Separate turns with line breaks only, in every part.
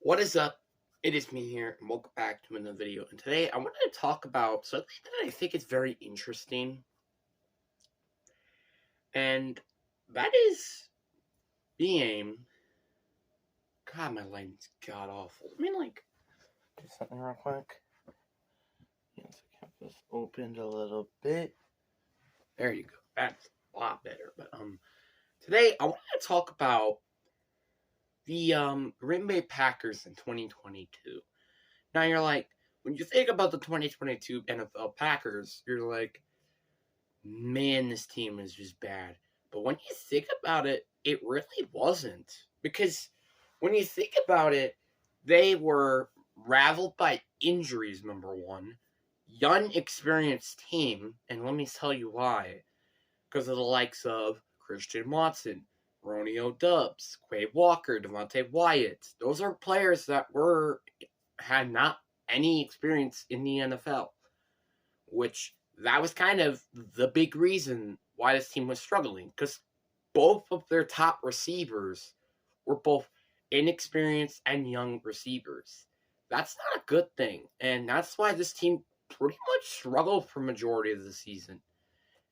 What is up? It is me here, and welcome back to another video. And today I wanted to talk about something that I think is very interesting, and that is being. God, my lighting's god awful. Do something real quick. Yes, I kept this opened a little bit. There you go. That's a lot better. But today I wanted to talk about the Green Bay Packers in 2022. Now you're like, when you think about the 2022 NFL Packers, you're like, man, this team is just bad. But when you think about it, it really wasn't. Because when you think about it, they were raveled by injuries, number one. Young, experienced team, and let me tell you why. Because of the likes of Christian Watson, Romeo Dubs, Quay Walker, Devontae Wyatt. Those are players that had not any experience in the NFL, which that was kind of the big reason why this team was struggling, because both of their top receivers were both inexperienced and young receivers. That's not a good thing, and that's why this team pretty much struggled for majority of the season,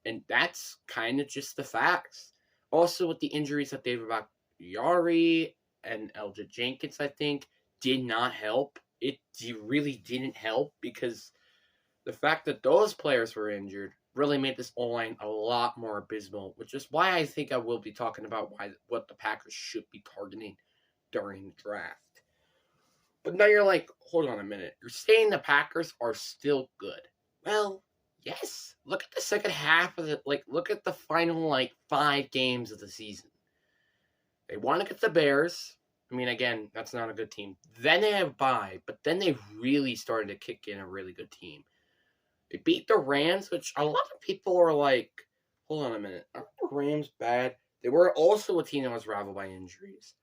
and that's kind of just the facts. Also, with the injuries that David Bakhtiari and Elgin Jenkins, I think, did not help. It really didn't help, because the fact that those players were injured really made this O-line a lot more abysmal, which is why I think I will be talking about what the Packers should be targeting during the draft. But now you're like, hold on a minute. You're saying the Packers are still good. Well, yes. Look at the second half of look at the final 5 games of the season. They won against the Bears. I mean, again, that's not a good team. Then they have bye, but then they really started to kick in a really good team. They beat the Rams, which a lot of people are like, hold on a minute, aren't the Rams bad? They were also a team that was raveled by injuries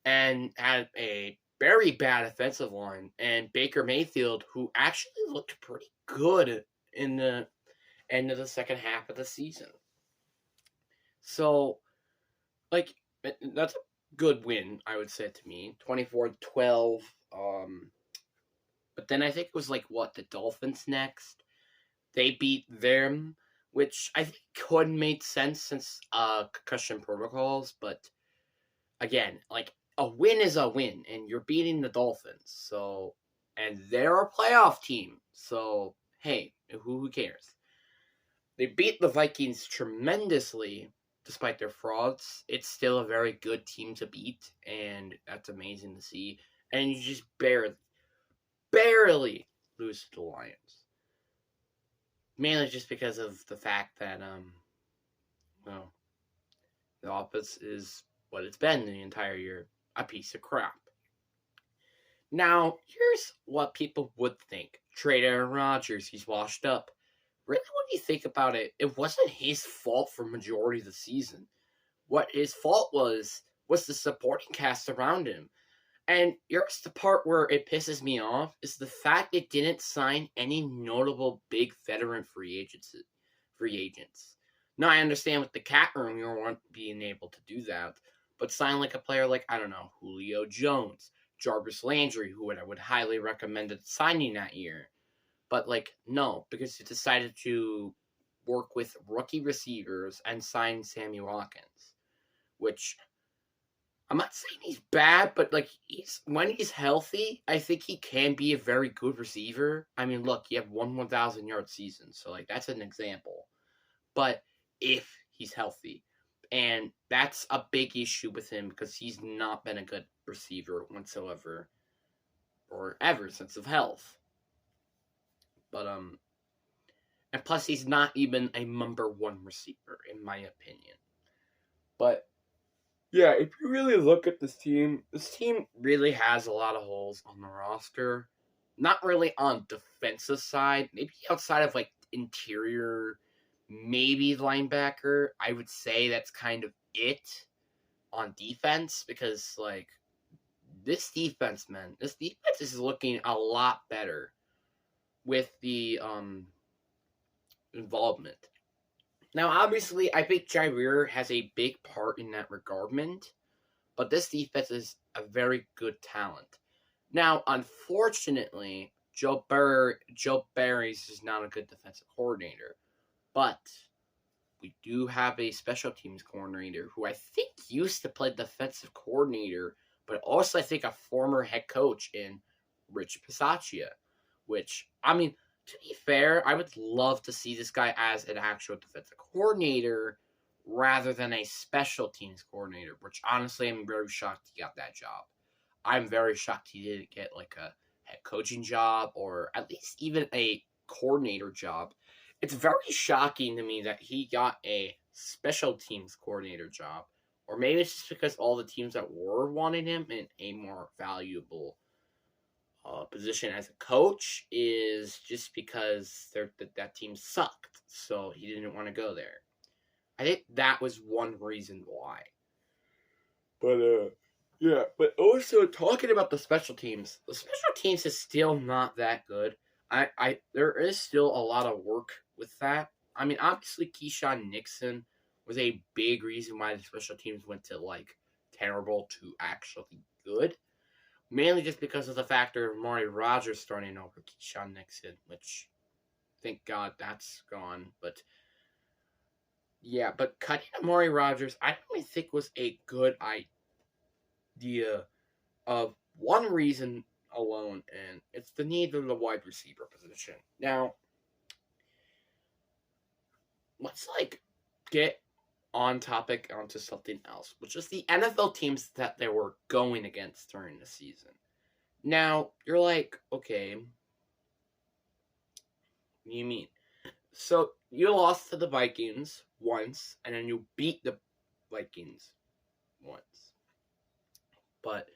and had a very bad offensive line. And Baker Mayfield, who actually looked pretty good in the end of the second half of the season. So, that's a good win, I would say, to me. 24-12. But then I think it was the Dolphins next. They beat them, which I think could make sense since concussion protocols. But again, a win is a win, and you're beating the Dolphins. And they're a playoff team. So hey, who cares? They beat the Vikings tremendously, despite their frauds. It's still a very good team to beat, and that's amazing to see. And you just barely lose to the Lions. Mainly just because of the fact that, the offense is what it's been the entire year, a piece of crap. Now, here's what people would think. Trade Aaron Rodgers, he's washed up. Really, when you think about it, it wasn't his fault for majority of the season. What his fault was the supporting cast around him. And here's the part where it pisses me off, is the fact it didn't sign any notable big veteran free agents. Now, I understand with the cap room, you weren't being able to do that, but sign a player I don't know, Julio Jones, Jarvis Landry, who I would highly recommend signing that year. But, no, because you decided to work with rookie receivers and sign Sammy Watkins, which I'm not saying he's bad, but when he's healthy, I think he can be a very good receiver. I mean, look, he had 1,000-yard season, so that's an example. But if he's healthy, and that's a big issue with him because he's not been a good receiver whatsoever, or ever since of health. But and plus he's not even a number 1 receiver in my opinion. But yeah, if you really look at this team really has a lot of holes on the roster. Not really on defensive side, maybe outside of interior, maybe linebacker. I would say that's kind of it on defense, because this defense is looking a lot better with the involvement. Now, obviously, I think Jair has a big part in that regardment, but this defense is a very good talent. Now, unfortunately, Joe Barry's is not a good defensive coordinator, but we do have a special teams coordinator who I think used to play defensive coordinator, but also I think a former head coach in Rich Pisaccia, which, I mean, to be fair, I would love to see this guy as an actual defensive coordinator rather than a special teams coordinator, which honestly I'm very shocked he got that job. I'm very shocked he didn't get like a head coaching job or at least even a coordinator job. It's very shocking to me that he got a special teams coordinator job. Or maybe it's just because all the teams that were wanting him in a more valuable position as a coach is just because that team sucked. So he didn't want to go there. I think that was one reason why. But yeah, but also talking about the special teams is still not that good. There is still a lot of work with that. I mean, obviously Keyshawn Nixon was a big reason why the special teams went to like terrible to actually good. Mainly just because of the factor of Amari Rogers starting over Keyshawn Nixon, which thank God that's gone. But yeah, but cutting Amari Rogers, I don't really think was a good idea of one reason alone, and it's the need of the wide receiver position. Now, let's get on topic onto something else, which is the NFL teams that they were going against during the season. Now, you're like, okay, what do you mean? So, you lost to the Vikings once, and then you beat the Vikings once. But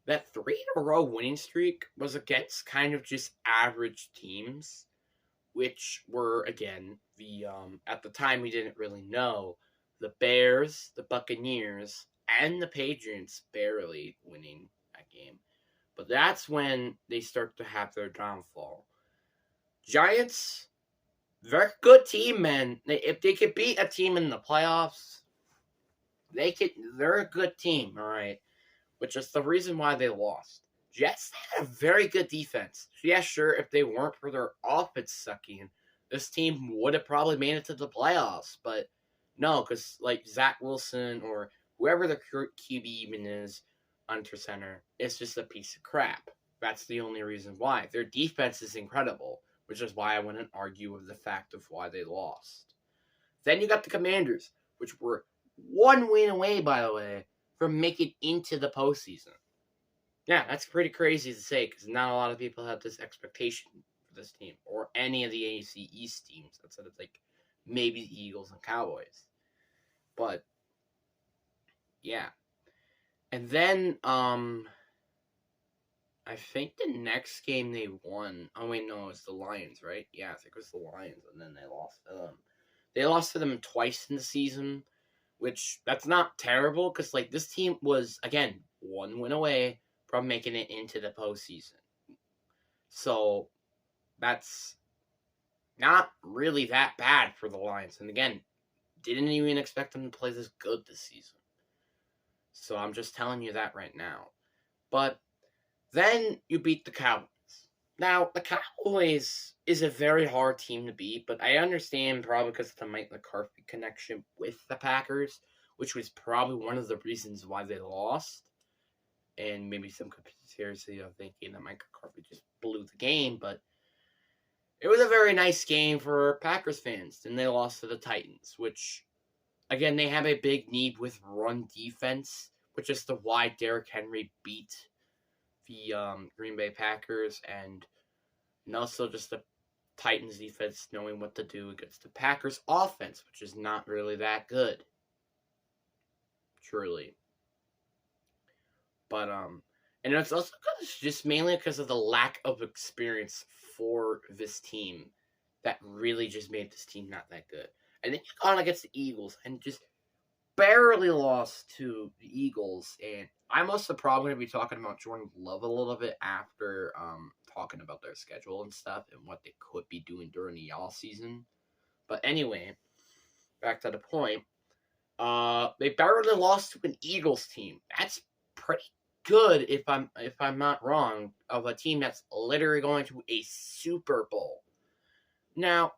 that 3-in-a-row winning streak was against kind of just average teams, which were, again, the at the time we didn't really know, the Bears, the Buccaneers, and the Patriots barely winning that game. But that's when they start to have their downfall. Giants, they're a good team, man. If they could beat a team in the playoffs, they're a good team, all right? Which is the reason why they lost. Jets had a very good defense. Yeah, sure, if they weren't for their offense sucking, this team would have probably made it to the playoffs. But no, because like Zach Wilson or whoever the QB even is under center, it's just a piece of crap. That's the only reason why. Their defense is incredible, which is why I wouldn't argue with the fact of why they lost. Then you got the Commanders, which were one win away, by the way, from making into the postseason. Yeah, that's pretty crazy to say because not a lot of people have this expectation for this team or any of the AFC East teams outside of like maybe the Eagles and Cowboys. But yeah. And then I think the next game they won. Oh wait, no, it was the Lions, right? Yeah, I think it was the Lions, and then they lost to them. They lost to them twice in the season, which that's not terrible because like this team was again one win away from making it into the postseason. So that's not really that bad for the Lions. And again, didn't even expect them to play this good this season. So I'm just telling you that right now. But then you beat the Cowboys. Now, the Cowboys is a very hard team to beat, but I understand probably because of the Mike McCarthy connection with the Packers, which was probably one of the reasons why they lost. And maybe some conspiracy of thinking that Mike McCarthy just blew the game, but it was a very nice game for Packers fans. Then they lost to the Titans, which, again, they have a big need with run defense, which is the why Derrick Henry beat the Green Bay Packers, and also just the Titans defense knowing what to do against the Packers offense, which is not really that good. Truly. But and it's also just mainly because of the lack of experience for this team that really just made this team not that good. And then you gone against the Eagles and just barely lost to the Eagles. And I'm also probably going to be talking about Jordan Love a little bit after talking about their schedule and stuff and what they could be doing during the off season. But anyway, back to the point. They barely lost to an Eagles team. That's pretty good, if I'm not wrong, of a team that's literally going to a Super Bowl. Now,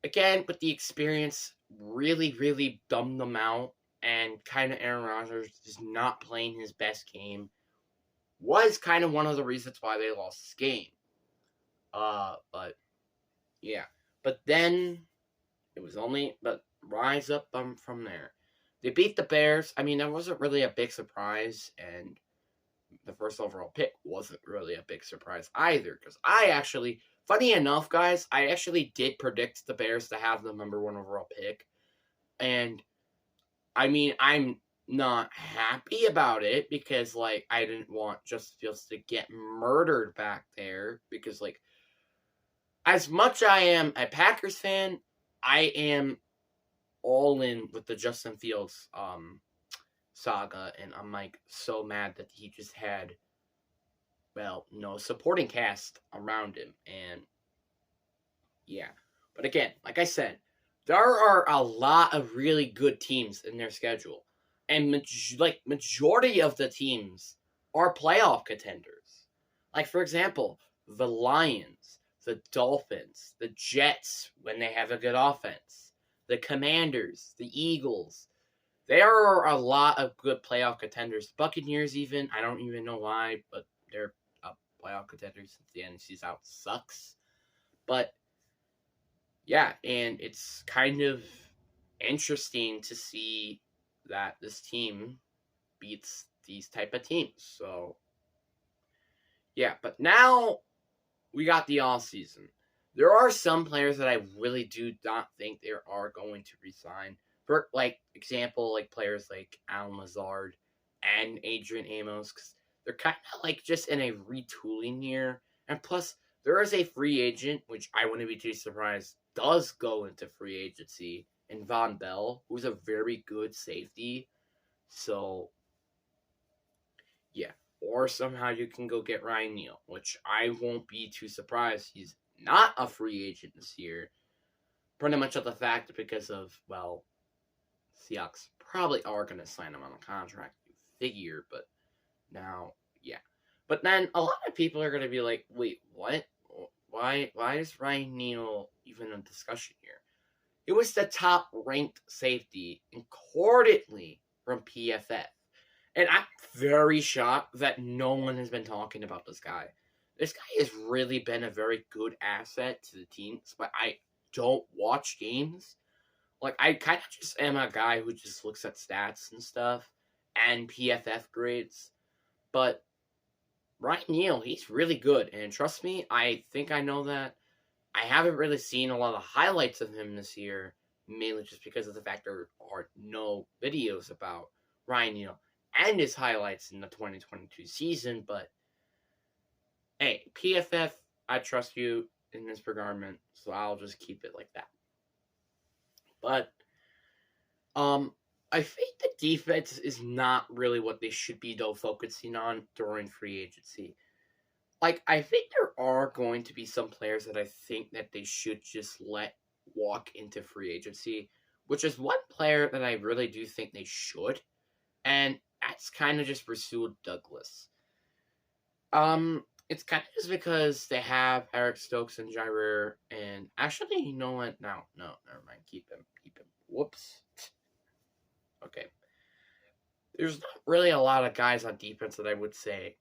again, with the experience, really dumbed them out, and kind of Aaron Rodgers just not playing his best game was kind of one of the reasons why they lost this game. But yeah, but then it was but rise up from there. They beat the Bears. I mean, that wasn't really a big surprise, and the first overall pick wasn't really a big surprise either, because funny enough, guys, I actually did predict the Bears to have the number 1 overall pick, and I mean, I'm not happy about it because, like, I didn't want Justin Fields to get murdered back there, because, like, as much I am a Packers fan, I am all in with the Justin Fields saga, and I'm, like, so mad that he just had, well, no supporting cast around him, and yeah. But again, like I said, there are a lot of really good teams in their schedule, and majority of the teams are playoff contenders. Like, for example, the Lions, the Dolphins, the Jets when they have a good offense, the Commanders, the Eagles. There are a lot of good playoff contenders. Buccaneers, even, I don't even know why, but they're a playoff contender since the NFC South sucks. But yeah, and it's kind of interesting to see that this team beats these type of teams. So yeah, but now we got the off season. There are some players that I really do not think they are going to resign. For example, like players like Allen Lazard and Adrian Amos, because they're kind of like just in a retooling year. And plus, there is a free agent, which I wouldn't be too surprised does go into free agency, in Von Bell, who's a very good safety. So yeah. Or somehow you can go get Ryan Neal, which I won't be too surprised he's not a free agent this year. Pretty much of the fact because of, well, Seahawks probably are going to sign him on a contract, you figure, but now, yeah. But then a lot of people are going to be like, wait, what? Why is Ryan Neal even a discussion here? It was the top ranked safety, accordingly, from PFF. And I'm very shocked that no one has been talking about this guy. This guy has really been a very good asset to the teams, but I don't watch games. Like, I kind of just am a guy who just looks at stats and stuff and PFF grades. But Ryan Neal, he's really good. And trust me, I think I know that. I haven't really seen a lot of highlights of him this year, mainly just because of the fact there are no videos about Ryan Neal and his highlights in the 2022 season. But hey, PFF, I trust you in this regard, so I'll just keep it like that. But I think the defense is not really what they should be, though, focusing on during free agency. Like, I think there are going to be some players that I think that they should just let walk into free agency, which is one player that I really do think they should, and that's kind of just Rasul Douglas. It's kind of just because they have Eric Stokes and Jaire, and actually, you know what? No, never mind. Keep him. Whoops. Okay. There's not really a lot of guys on defense that I would say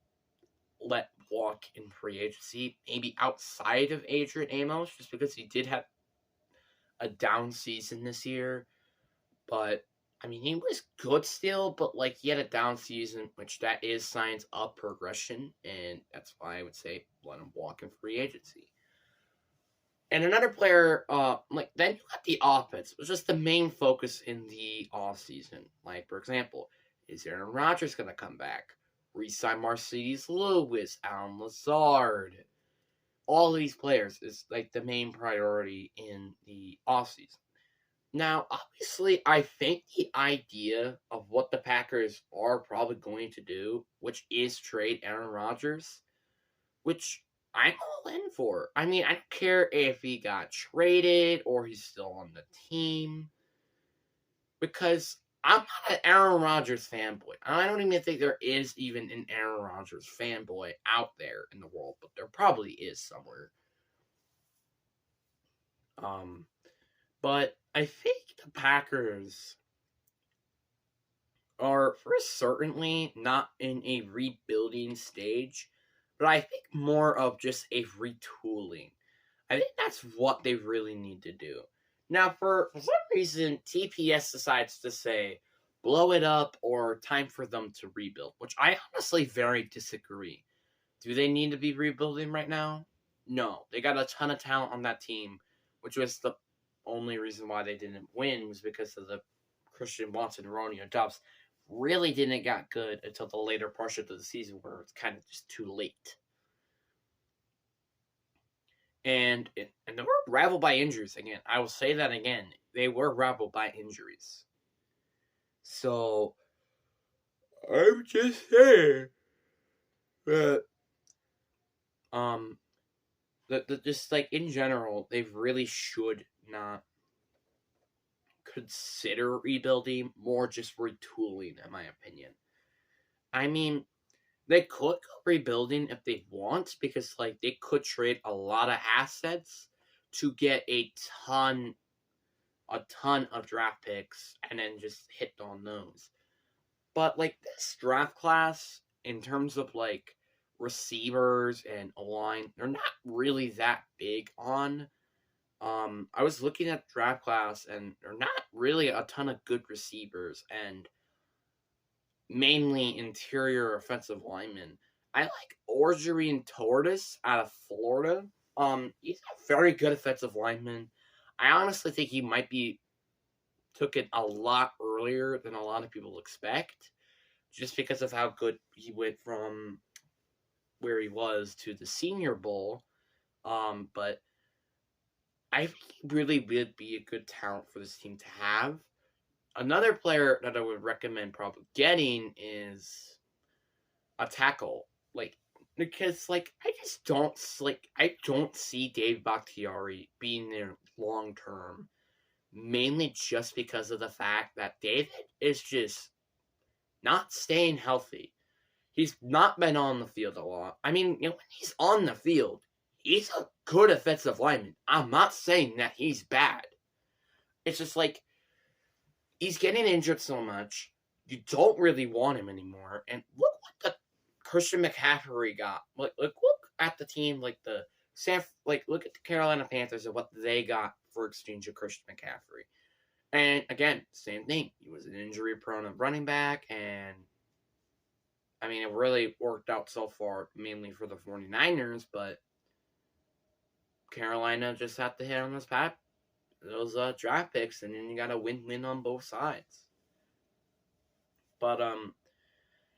let walk in free agency, maybe outside of Adrian Amos, just because he did have a down season this year. But I mean, he was good still, but like he had a down season, which that is signs of progression, and that's why I would say let him walk in free agency. And another player, then you got the offense, which is the main focus in the offseason. Like, for example, is Aaron Rodgers going to come back? Re-sign Marcedes Lewis, Allen Lazard. All of these players is like the main priority in the offseason. Now, obviously, I think the idea of what the Packers are probably going to do, which is trade Aaron Rodgers, which I'm all in for. I mean, I don't care if he got traded or he's still on the team, because I'm not an Aaron Rodgers fanboy. I don't even think there is even an Aaron Rodgers fanboy out there in the world, but there probably is somewhere. But I think the Packers are for certainly not in a rebuilding stage, but I think more of just a retooling. I think that's what they really need to do. Now, for some reason, TPS decides to say, blow it up or time for them to rebuild, which I honestly very disagree. Do they need to be rebuilding right now? No. They got a ton of talent on that team, which was the only reason why they didn't win was because of the Christian Watson and Romeo Doubs really didn't get good until the later portion of the season where it's kind of just too late. And they were rivaled by injuries again. I will say that again. They were rivaled by injuries. So I'm just saying that that just like in general, they really should not consider rebuilding, more just retooling, in my opinion. I mean, they could go rebuilding if they want, because like they could trade a lot of assets to get a ton of draft picks and then just hit on those. But like this draft class, in terms of like receivers and a line, they're not really that big on. I was looking at draft class and they're not really a ton of good receivers and mainly interior offensive linemen. I like Orgeron Torres out of Florida. He's a very good offensive lineman. I honestly think he might be took it a lot earlier than a lot of people expect, just because of how good he went from where he was to the Senior Bowl. But I think he really would be a good talent for this team to have. Another player that I would recommend probably getting is a tackle, because I don't see Dave Bakhtiari being there long term, mainly just because of the fact that David is just not staying healthy. He's not been on the field a lot. I mean, when he's on the field, he's a good offensive lineman. I'm not saying that he's bad. It's just like he's getting injured so much. You don't really want him anymore. And look what the Christian McCaffrey got. Look at the team, look at the Carolina Panthers and what they got for exchange of Christian McCaffrey. And again, same thing. He was an injury-prone running back, and I mean, it really worked out so far, mainly for the 49ers, but Carolina just had to hit on those draft picks, and then you got a win-win on both sides. But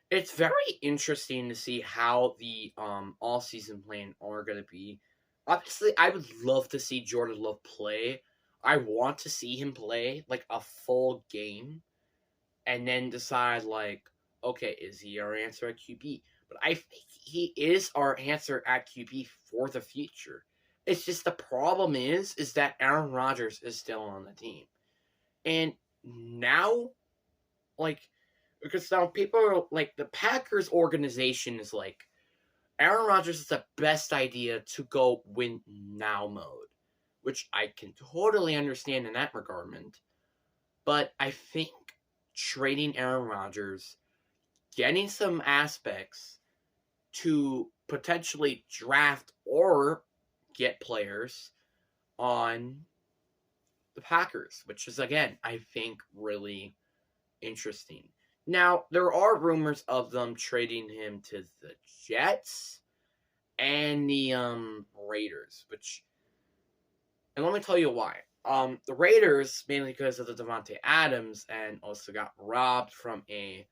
it's very interesting to see how the all-season plan are going to be. Obviously, I would love to see Jordan Love play. I want to see him play like a full game, and then decide like, okay, is he our answer at QB? But I think he is our answer at QB for the future. It's just the problem is that Aaron Rodgers is still on the team. And now, because now people are like, the Packers organization is like, Aaron Rodgers is the best idea to go win now mode, which I can totally understand in that regard. But I think trading Aaron Rodgers, getting some aspects to potentially draft or get players on the Packers, which is, again, I think really interesting. Now, there are rumors of them trading him to the Jets and the Raiders, and let me tell you why. The Raiders, mainly because of the Davante Adams, and also got robbed from the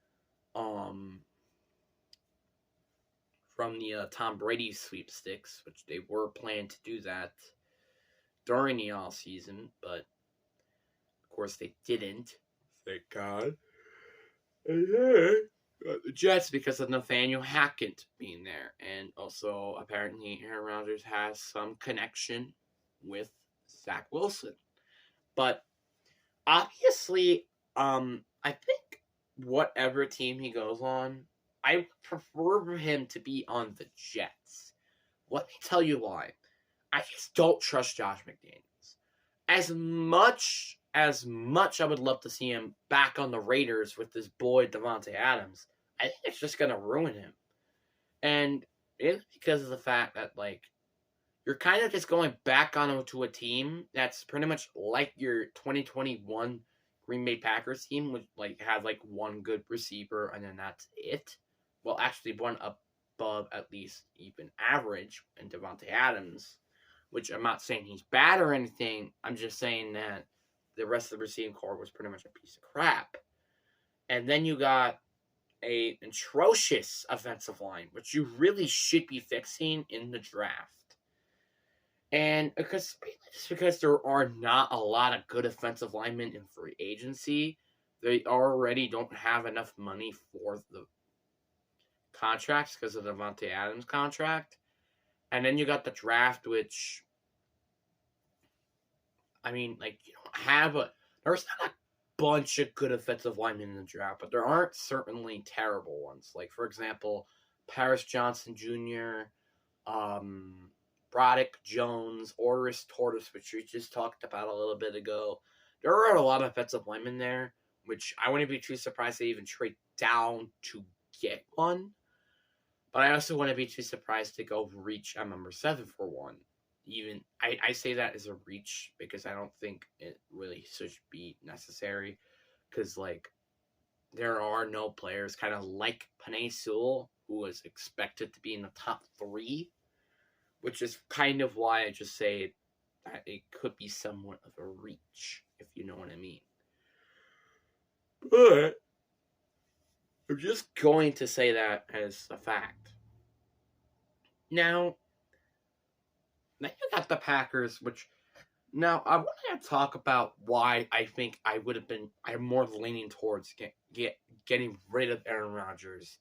Tom Brady sweepstakes, which they were planning to do that during the off season, but of course they didn't. Thank God. And then the Jets, because of Nathaniel Hackett being there, and also apparently Aaron Rodgers has some connection with Zach Wilson. But obviously, I think whatever team he goes on, I prefer him to be on the Jets. Let me tell you why. I just don't trust Josh McDaniels. As much I would love to see him back on the Raiders with this boy Davante Adams, I think it's just gonna ruin him. And it's because of the fact that you're kind of just going back onto a team that's pretty much like your 2021 Green Bay Packers team, which had one good receiver and then that's it. Well, actually one above at least even average in Davante Adams, which I'm not saying he's bad or anything. I'm just saying that the rest of the receiving core was pretty much a piece of crap. And then you got a atrocious offensive line, which you really should be fixing in the draft. And just because there are not a lot of good offensive linemen in free agency, they already don't have enough money for the contracts because of the Davante Adams contract. And then you got the draft, which, I mean, you don't have there's not a bunch of good offensive linemen in the draft, but there aren't certainly terrible ones. Like, for example, Paris Johnson Jr., Broderick Jones, Oris Torres, which we just talked about a little bit ago. There are a lot of offensive linemen there, which I wouldn't be too surprised to even trade down to get one. But I also wouldn't be too surprised to go reach at number 7 for one. Even I say that as a reach because I don't think it really should be necessary. Because there are no players kind of like Penei Sewell, who was expected to be in the top 3. Which is kind of why I just say that it could be somewhat of a reach, if you know what I mean. But I'm just going to say that as a fact. Now you got the Packers, which now I want to talk about why I think I'm more leaning towards getting rid of Aaron Rodgers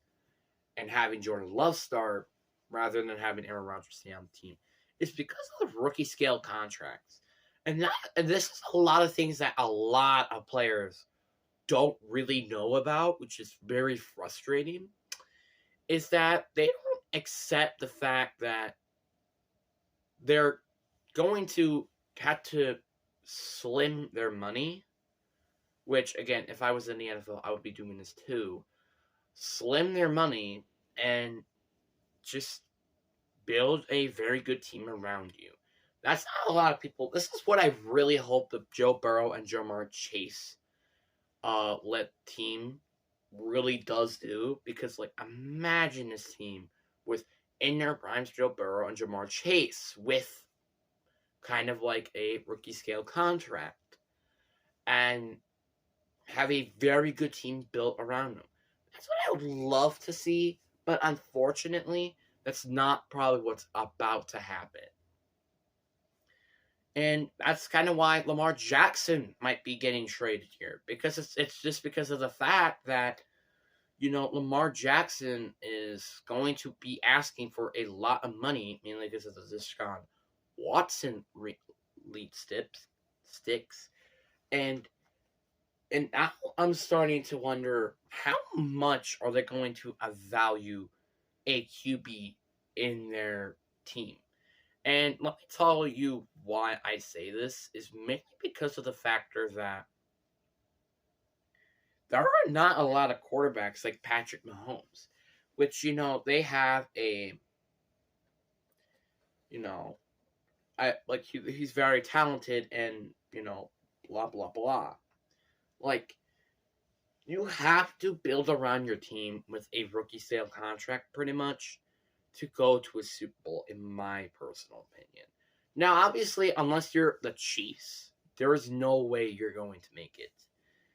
and having Jordan Love start rather than having Aaron Rodgers stay on the team. It's because of the rookie scale contracts. And this is a lot of things that a lot of players don't really know about, which is very frustrating, is that they don't accept the fact that they're going to have to slim their money, which, again, if I was in the NFL, I would be doing this too. Slim their money and just build a very good team around you. That's not a lot of people. This is what I really hope that Joe Burrow and Ja'Marr Chase led team really does do. Because, imagine this team with in their primes Joe Burrow and Ja'Marr Chase with kind of a rookie scale contract. And have a very good team built around them. That's what I would love to see. But unfortunately, that's not probably what's about to happen. And that's kind of why Lamar Jackson might be getting traded here. Because it's just because of the fact that, Lamar Jackson is going to be asking for a lot of money, mainly because of the Deshaun Watson lead sticks. And now I'm starting to wonder, how much are they going to value a QB in their team? And let me tell you why I say this is mainly because of the factor that there are not a lot of quarterbacks like Patrick Mahomes, which, they have he's very talented and, blah, blah, blah. You have to build around your team with a rookie scale contract pretty much to go to a Super Bowl, in my personal opinion. Now, obviously, unless you're the Chiefs, there is no way you're going to make it.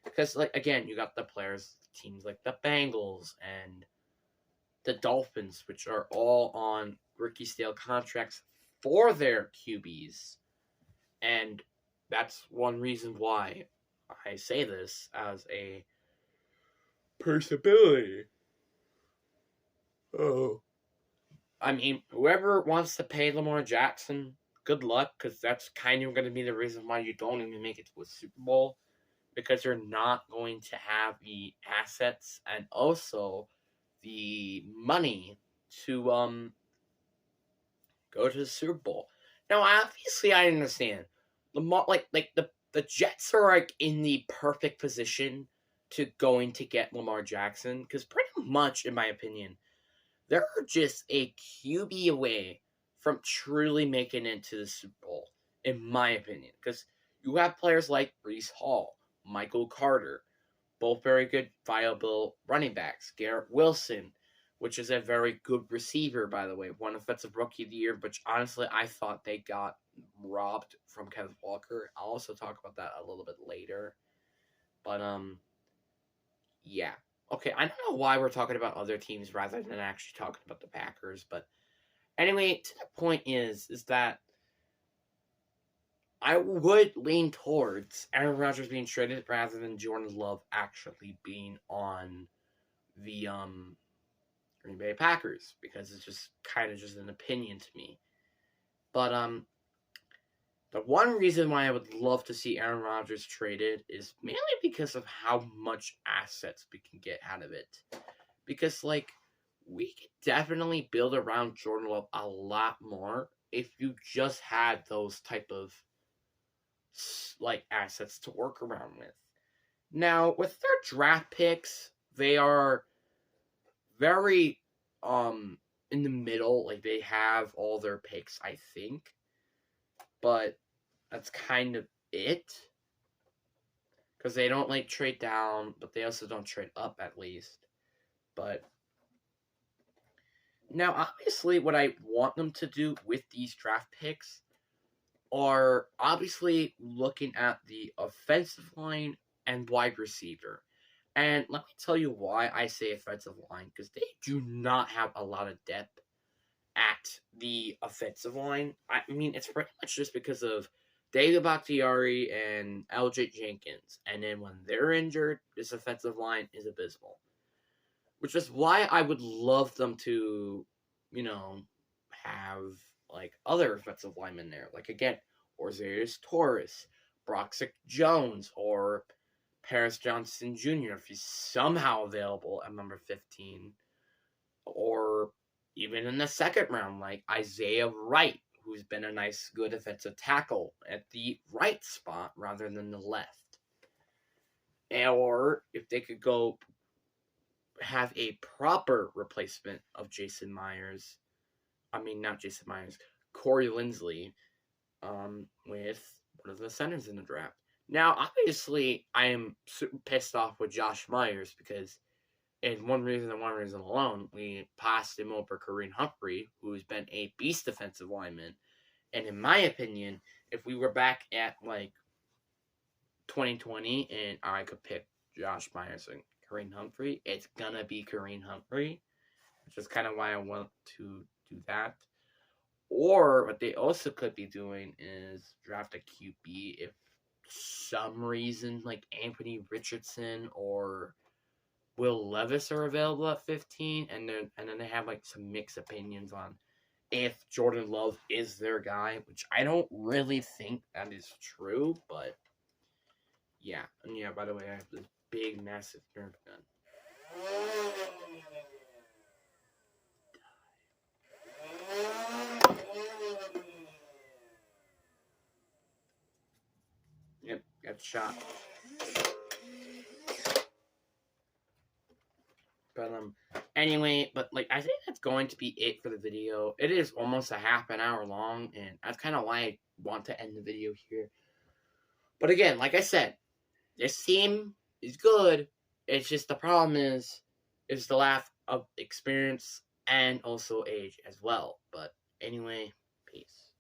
Because, again, you got the players, teams like the Bengals and the Dolphins, which are all on rookie scale contracts for their QBs. And that's one reason why I say this as a possibility. Oh. I mean, whoever wants to pay Lamar Jackson, good luck, because that's kind of going to be the reason why you don't even make it to a Super Bowl. because they're not going to have the assets and also the money to go to the Super Bowl. Now, obviously, I understand the Jets are like in the perfect position to going to get Lamar Jackson because pretty much, in my opinion, they're just a QB away from truly making it to the Super Bowl, in my opinion. Because you have players like Breece Hall, Michael Carter, both very good, viable running backs. Garrett Wilson, which is a very good receiver, by the way. One offensive rookie of the year, which honestly I thought they got robbed from Kenneth Walker. I'll also talk about that a little bit later. But yeah. Okay, I don't know why we're talking about other teams rather than actually talking about the Packers, but anyway, to the point is that I would lean towards Aaron Rodgers being traded rather than Jordan Love actually being on the Green Bay Packers because it's just kind of just an opinion to me. But the one reason why I would love to see Aaron Rodgers traded is mainly because of how much assets we can get out of it. Because like we could definitely build around Jordan Love a lot more if you just had those type of like assets to work around with. Now, with their draft picks, they are very in the middle. Like they have all their picks, I think. But that's kind of it. Because they don't like trade down, but they also don't trade up at least. But now obviously what I want them to do with these draft picks are obviously looking at the offensive line and wide receiver. And let me tell you why I say offensive line, because they do not have a lot of depth at the offensive line. I mean, it's pretty much just because of David Bakhtiari and LJ Jenkins. And then when they're injured, this offensive line is abysmal. Which is why I would love them to, have like other offensive linemen there. Like again, Orzarius Torres, Broxick Jones, or Paris Johnson Jr. if he's somehow available at number 15. Or even in the second round, like Isaiah Wright, who's been a nice, good offensive tackle at the right spot rather than the left. Or if they could go have a proper replacement of Jason Myers. I mean, not Jason Myers, Corey Linsley, with one of the centers in the draft. Now, obviously, I am super pissed off with Josh Myers because, and one reason alone, we passed him over Kareem Humphrey, who's been a beast defensive lineman. And in my opinion, if we were back at like 2020 and I could pick Josh Myers and Kareem Humphrey, it's gonna be Kareem Humphrey, which is kind of why I want to do that. Or what they also could be doing is draft a QB if some reason like Anthony Richardson or Will Levis are available at 15, and then they have like some mixed opinions on if Jordan Love is their guy, which I don't really think that is true, but yeah. And yeah, by the way, I have this big, massive Nerf gun. Yep, got shot. But anyway, but like I think that's going to be it for the video. It is almost a half an hour long, and that's kind of why I want to end the video here. But again, like I said, this team is good. It's just the problem is the lack of experience and also age as well. But anyway, peace.